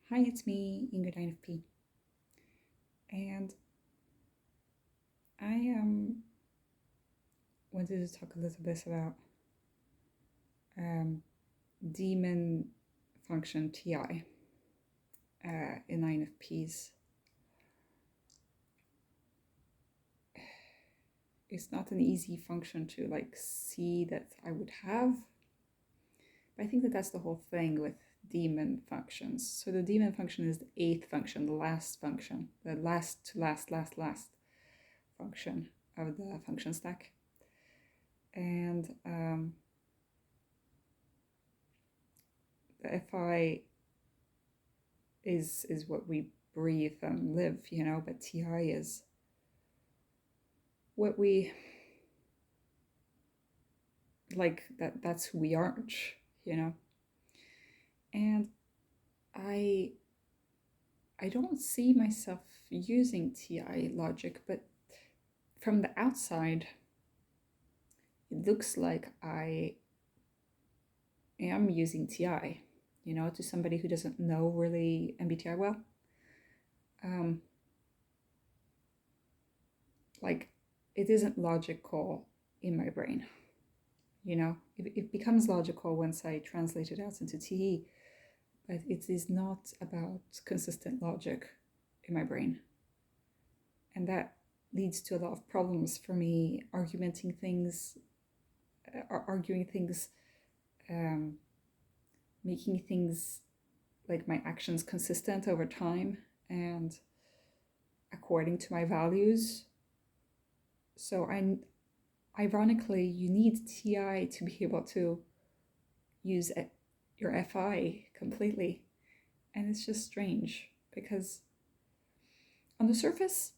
Hi, it's me, INTP, and I wanted to talk a little bit about um, demon function TI in INFPs. It's not an easy function to see that I would have, but I think that that's the whole thing with demon functions. So the demon function is the eighth function, the last function, the last to last function of the function stack. And the FI is what we breathe and live, but TI is what we that's who we aren't, And I don't see myself using TI logic, but from the outside it looks like I am using TI, to somebody who doesn't know really MBTI well. It isn't logical in my brain. It becomes logical once I translate it out into TE, but it is not about consistent logic in my brain. And that leads to a lot of problems for me, arguing things, making things like my actions consistent over time and according to my values. So ironically, you need TI to be able to use your FI completely. And it's just strange because on the surface,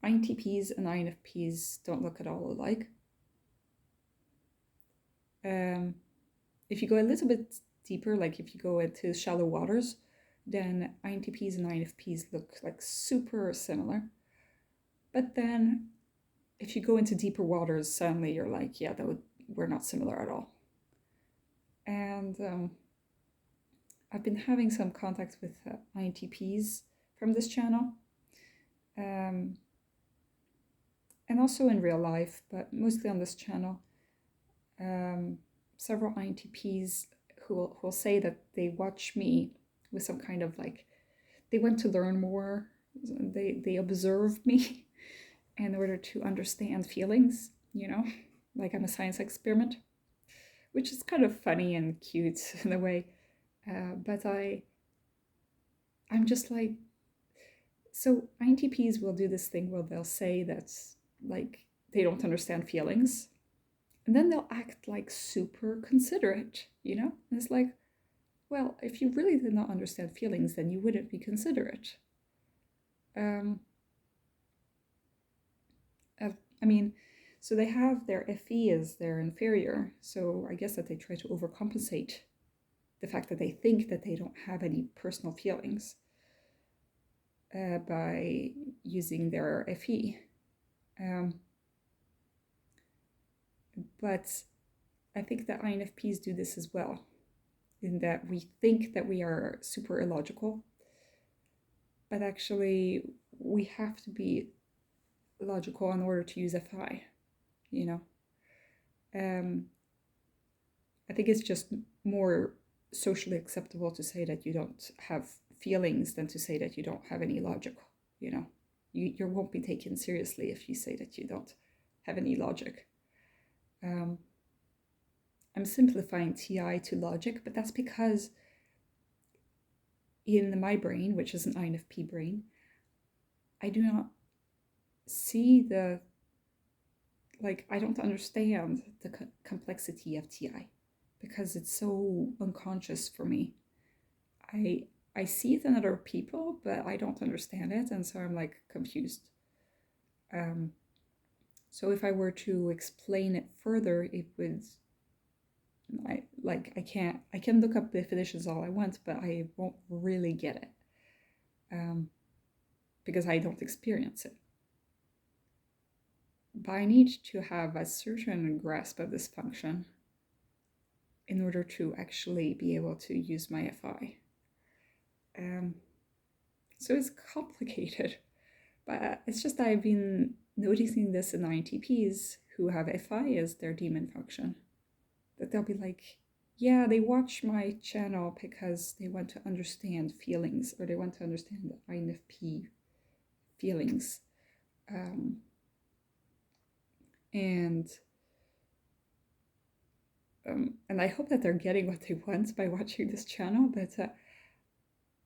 INTPs and INFPs don't look at all alike. If you go a little bit deeper, like if you go into shallow waters, then INTPs and INFPs look like super similar. But then if you go into deeper waters, suddenly you're like, yeah, we're not similar at all. And I've been having some contact with INTPs from this channel, and also in real life, but mostly on this channel. Several INTPs who will say that they watch me with some kind of they want to learn more. They observe me in order to understand feelings, like I'm a science experiment, which is kind of funny and cute in a way. But I'm just like, so INTPs will do this thing where they'll say that they don't understand feelings, and then they'll act like super considerate, And it's like, well, if you really did not understand feelings, then you wouldn't be considerate. So they have their FE as their inferior, so I guess that they try to overcompensate the fact that they think that they don't have any personal feelings by using their FE. But I think that INFPs do this as well, in that we think that we are super illogical, but actually we have to be logical in order to use FI, I think it's just more socially acceptable to say that you don't have feelings than to say that you don't have any logic, You won't be taken seriously if you say that you don't have any logic. I'm simplifying TI to logic, but that's because in my brain, which is an INFP brain, I do not see I don't understand the complexity of TI because it's so unconscious for me. I see it in other people, but I don't understand it, and so I'm confused. So if I were to explain it further, it would I can look up definitions all I want, but I won't really get it because I don't experience it. But I need to have a certain grasp of this function in order to actually be able to use my FI. So it's complicated, but it's just that I've been noticing this in INTPs who have FI as their demon function, that they'll be like, yeah, they watch my channel because they want to understand feelings, or they want to understand the INFP feelings. And I hope that they're getting what they want by watching this channel, but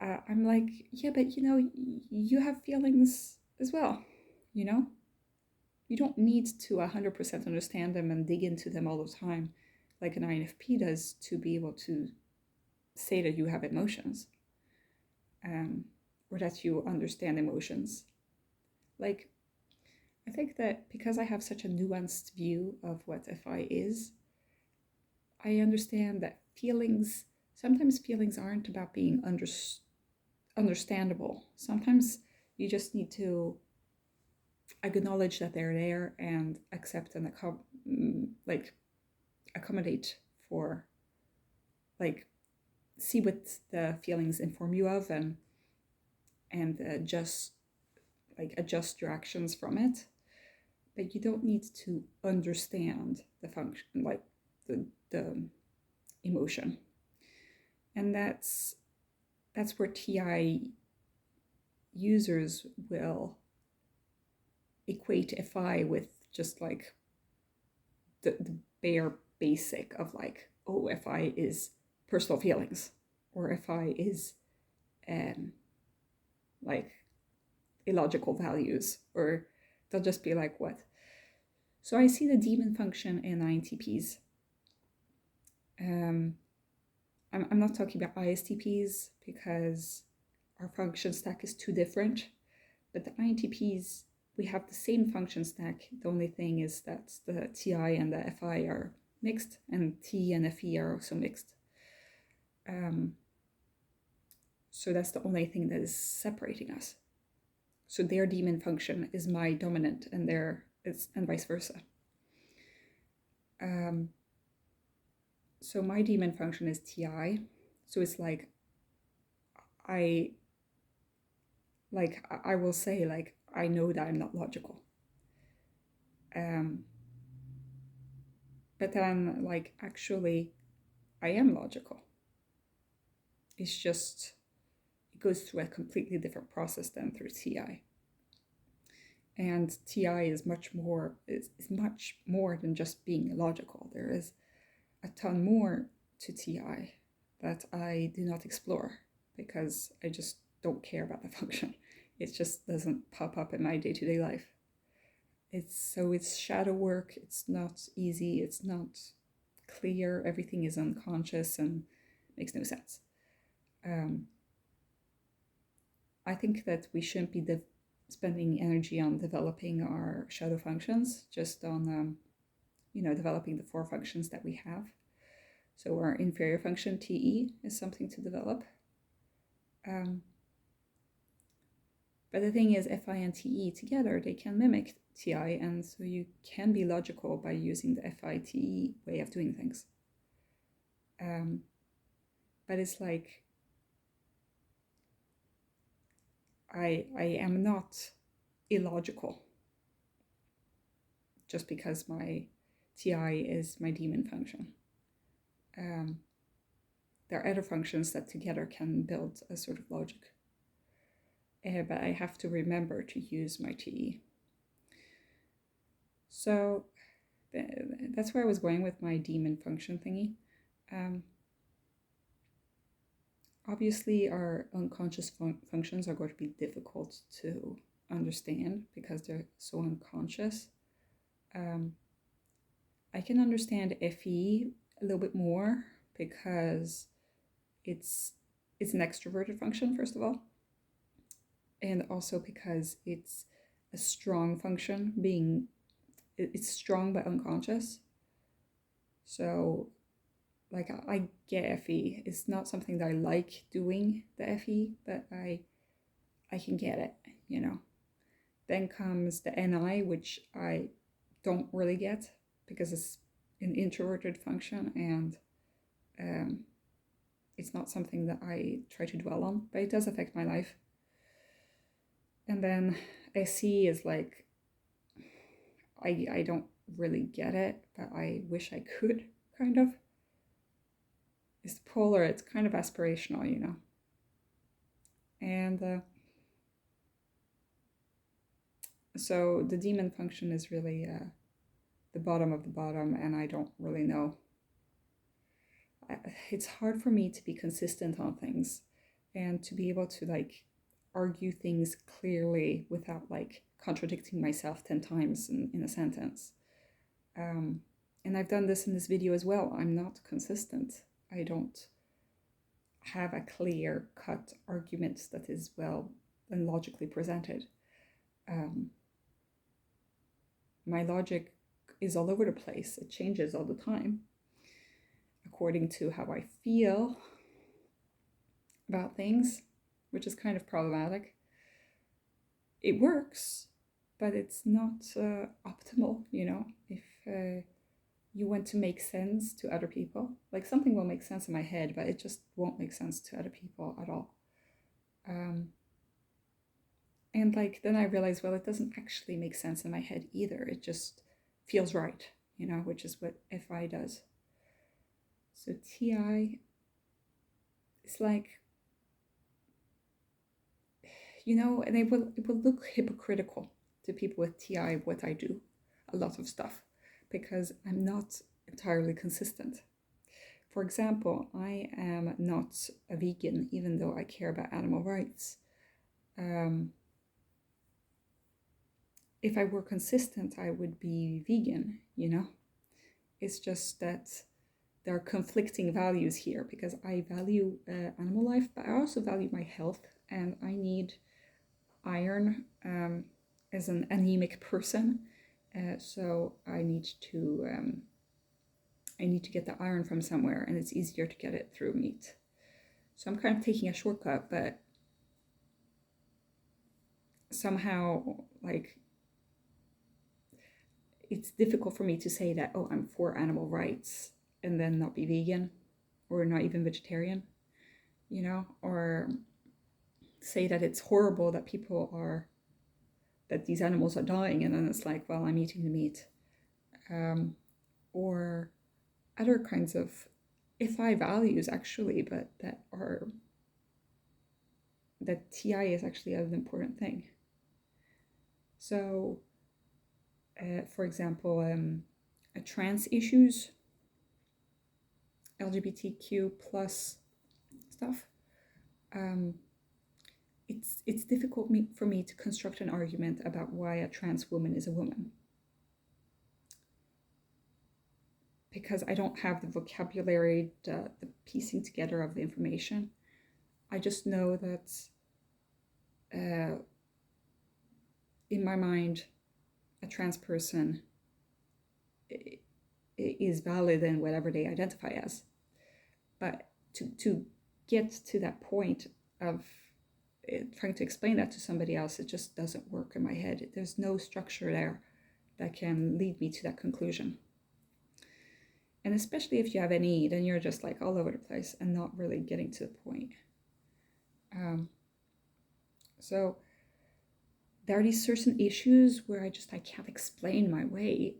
I'm like, yeah, but you have feelings as well, you know? You don't need to 100% understand them and dig into them all the time like an INFP does to be able to say that you have emotions, or that you understand emotions. Like, I think that because I have such a nuanced view of what FI is, I understand that sometimes feelings aren't about being understandable. Sometimes you just need to acknowledge that they're there and accept and accommodate for, like, see what the feelings inform you of, and adjust your actions from it. But you don't need to understand the function, like the emotion. And that's where TI users will equate FI with just like the bare basic of like, oh, FI is personal feelings, or FI is like illogical values, or they'll just be like, what? So I see the demon function in INTPs. I'm not talking about ISTPs because our function stack is too different, but the INTPs, we have the same function stack. The only thing is that the TI and the FI are mixed, and T and FE are also mixed. So that's the only thing that is separating us. So their demon function is my dominant, and and vice versa. So my demon function is TI. So it's like I will say, like, I know that I'm not logical. But then, like, actually, I am logical. It's just, it goes through a completely different process than through TI. And TI is much more than just being logical. There is a ton more to TI that I do not explore because I just don't care about the function. It just doesn't pop up in my day-to-day life. It's shadow work. It's not easy. It's not clear. Everything is unconscious and makes no sense. I think that we shouldn't be spending energy on developing our shadow functions, just on developing the 4 functions that we have. So our inferior function, TE, is something to develop. But the thing is, FI and TE together, they can mimic TI, and so you can be logical by using the FI-TE way of doing things. But it's like, I am not illogical just because my TI is my demon function. There are other functions that together can build a sort of logic. But I have to remember to use my TE. So that's where I was going with my demon function thingy. Obviously, our unconscious functions are going to be difficult to understand because they're so unconscious. I can understand FE a little bit more because it's an extroverted function, first of all, and also because it's a strong function, it's strong but unconscious. So, like, I get FE. It's not something that I like doing, the FE, but I can get it, Then comes the NI, which I don't really get because it's an introverted function, and It's not something that I try to dwell on, but it does affect my life. And then SE is like, I don't really get it, but I wish I could, kind of. It's polar, it's kind of aspirational, you know. And so the demon function is really the bottom of the bottom, and I don't really know. It's hard for me to be consistent on things and to be able to like argue things clearly without like contradicting myself 10 times in a sentence. And I've done this in this video as well. I'm not consistent. I don't have a clear cut argument that is well and logically presented. My logic is all over the place. It changes all the time according to how I feel about things, which is kind of problematic. It works, but it's not optimal, you know. If you want to make sense to other people, like something will make sense in my head, but it just won't make sense to other people at all. And like then I realized, well, it doesn't actually make sense in my head either. It just feels right, you know, which is what FI does. So TI is like, you know, and it will look hypocritical to people with TI what I do, a lot of stuff, because I'm not entirely consistent. For example, I am not a vegan, even though I care about animal rights. If I were consistent, I would be vegan, you know? It's just that there are conflicting values here, because I value animal life, but I also value my health, and I need iron as an anemic person. So I need to get the iron from somewhere, and it's easier to get it through meat. So I'm kind of taking a shortcut, but somehow, like, it's difficult for me to say that, oh, I'm for animal rights and then not be vegan or not even vegetarian, you know, or say that it's horrible that that these animals are dying, and then it's like, well, I'm eating the meat. Or other kinds of FI values actually, but that TI is actually an important thing. So for example, trans issues, LGBTQ plus stuff, it's difficult for me to construct an argument about why a trans woman is a woman, because I don't have the vocabulary, the piecing together of the information. I just know that in my mind, a trans person is valid in whatever they identify as. But to get to that point of trying to explain that to somebody else, it just doesn't work in my head. There's no structure there that can lead me to that conclusion. And especially if you have any, then you're just like all over the place and not really getting to the point. So there are these certain issues where I can't explain my way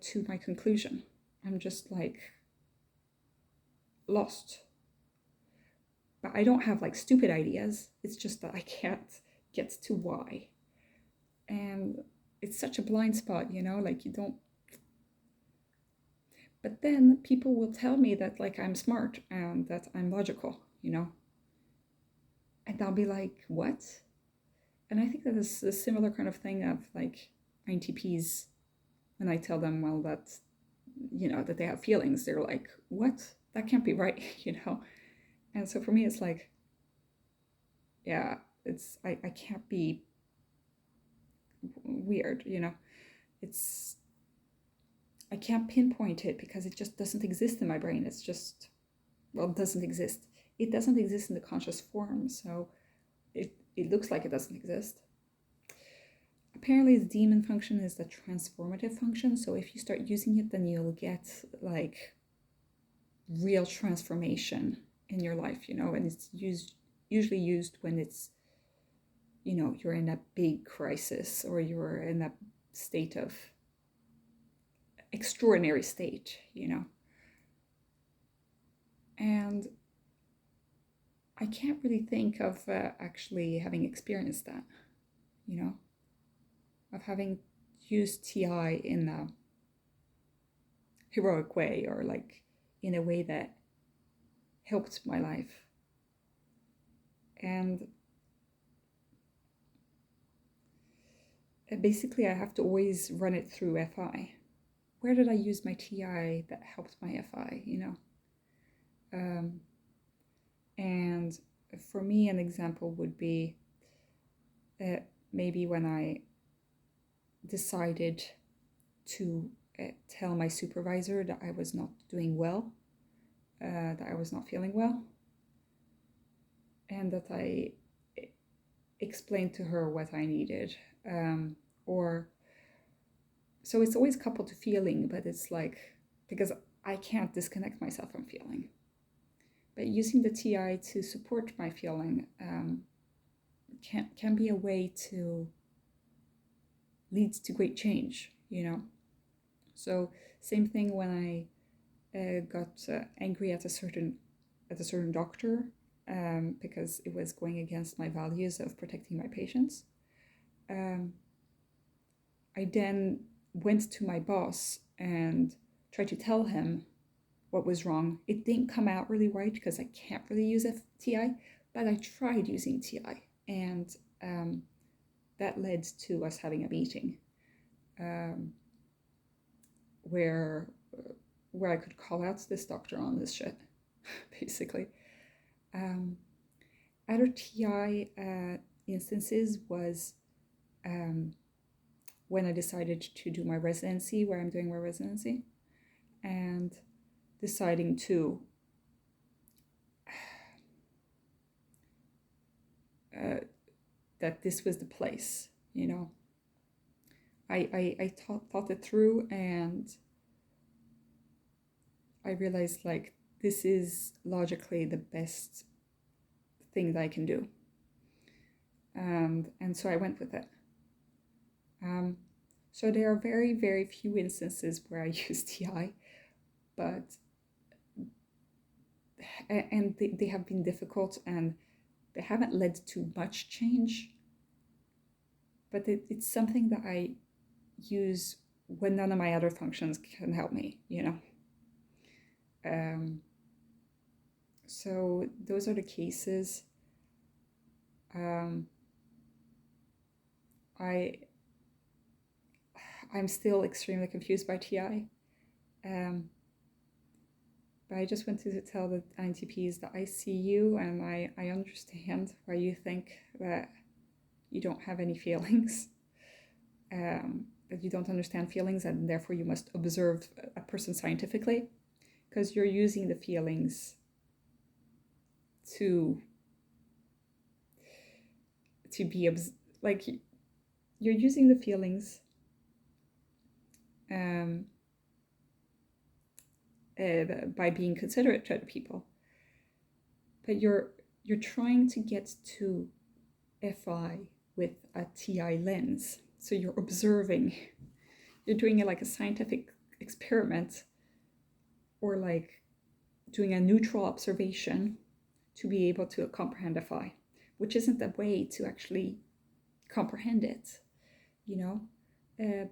to my conclusion. I'm just like lost. But I don't have like stupid ideas. It's just that I can't get to why. And it's such a blind spot, you know, like you don't. But then people will tell me that like I'm smart and that I'm logical, you know. And I'll be like, what? And I think that is a similar kind of thing of like INTPs. When I tell them, well, that, you know, that they have feelings, they're like, what? That can't be right, you know? And so for me, it's like, yeah, I can't be weird, you know? I can't pinpoint it because it just doesn't exist in my brain. It's just, well, it doesn't exist. It doesn't exist in the conscious form, so it looks like it doesn't exist. Apparently the demon function is the transformative function, so if you start using it, then you'll get like real transformation in your life, and it's usually used when it's, you're in a big crisis or you're in a state of extraordinary state, And I can't really think of actually having experienced that, of having used TI in a heroic way or like in a way that helped my life. And basically I have to always run it through FI. Where did I use my TI that helped my FI, And for me, an example would be maybe when I decided to tell my supervisor that I was not doing well, that I was not feeling well, and that I explained to her what I needed. So it's always coupled to feeling, but it's like, because I can't disconnect myself from feeling. But using the TI to support my feeling can be a way to lead to great change, So same thing when I got angry at a certain doctor because it was going against my values of protecting my patients. I then went to my boss and tried to tell him what was wrong. It didn't come out really right because I can't really use TI, but I tried using TI, and that led to us having a meeting where I could call out this doctor on this shit, basically. Other TI instances was when I decided to do my residency, where I'm doing my residency, and deciding to that this was the place, I thought it through, and I realized like this is logically the best thing that I can do, and so I went with it. So there are very, very few instances where I use TI, but and they have been difficult and they haven't led to much change, but it's something that I use when none of my other functions can help me, So those are the cases. I'm still extremely confused by TI. But I just wanted to tell the INTPs that I see you and I understand why you think that you don't have any feelings, that you don't understand feelings, and therefore you must observe a person scientifically, because you're using the feelings to be like you're using the feelings by being considerate to other people, but you're trying to get to FI with a TI lens. So you're observing, you're doing it like a scientific experiment, or like doing a neutral observation to be able to comprehend FI, which isn't a way to actually comprehend it,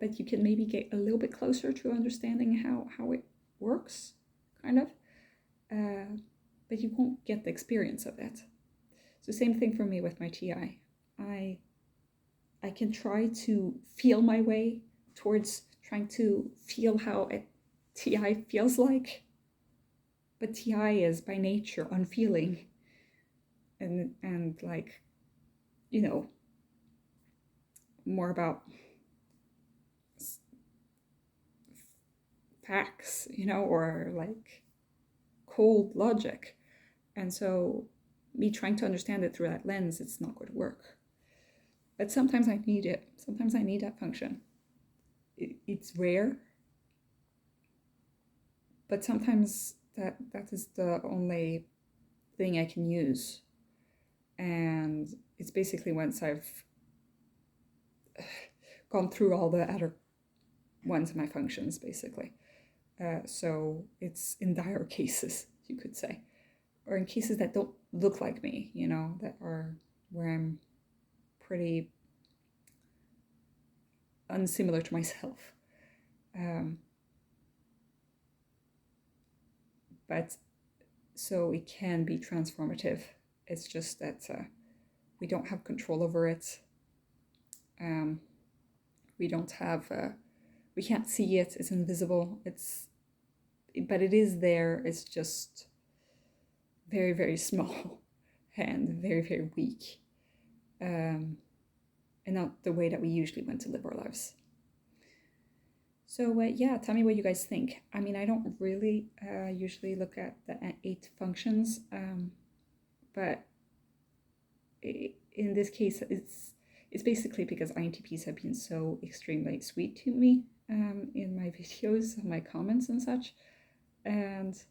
but you can maybe get a little bit closer to understanding how it works, kind of, but you won't get the experience of it. So same thing for me with my TI. I can try to feel my way towards trying to feel how a TI feels like, but TI is by nature unfeeling and like, more about facts, or like cold logic. And so me trying to understand it through that lens, it's not going to work. But sometimes I need it. Sometimes I need that function. It's rare, but sometimes that is the only thing I can use. And it's basically once I've gone through all the other ones of my functions, basically. So it's in dire cases, you could say, or in cases that don't look like me, that are where I'm pretty unsimilar to myself. But so it can be transformative. It's just that we don't have control over it. We don't have, we can't see it. It's invisible. But it is there. It's just very, very small and very, very weak. And not the way that we usually want to live our lives. So yeah, tell me what you guys think. I mean, I don't really usually look at the 8 functions, but in this case, it's basically because INTPs have been so extremely sweet to me in my videos, my comments and such, and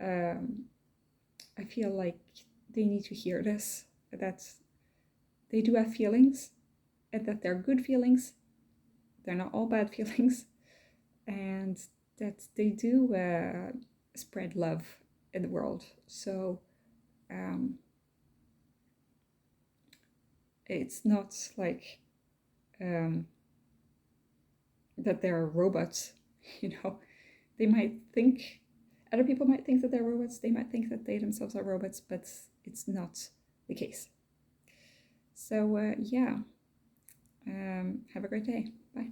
I feel like they need to hear this, that they do have feelings, and that they're good feelings. They're not all bad feelings, and that they do spread love in the world. So it's not like that they're robots, They might think, other people might think that they're robots, they might think that they themselves are robots, but it's not the case. So yeah, have a great day. Bye.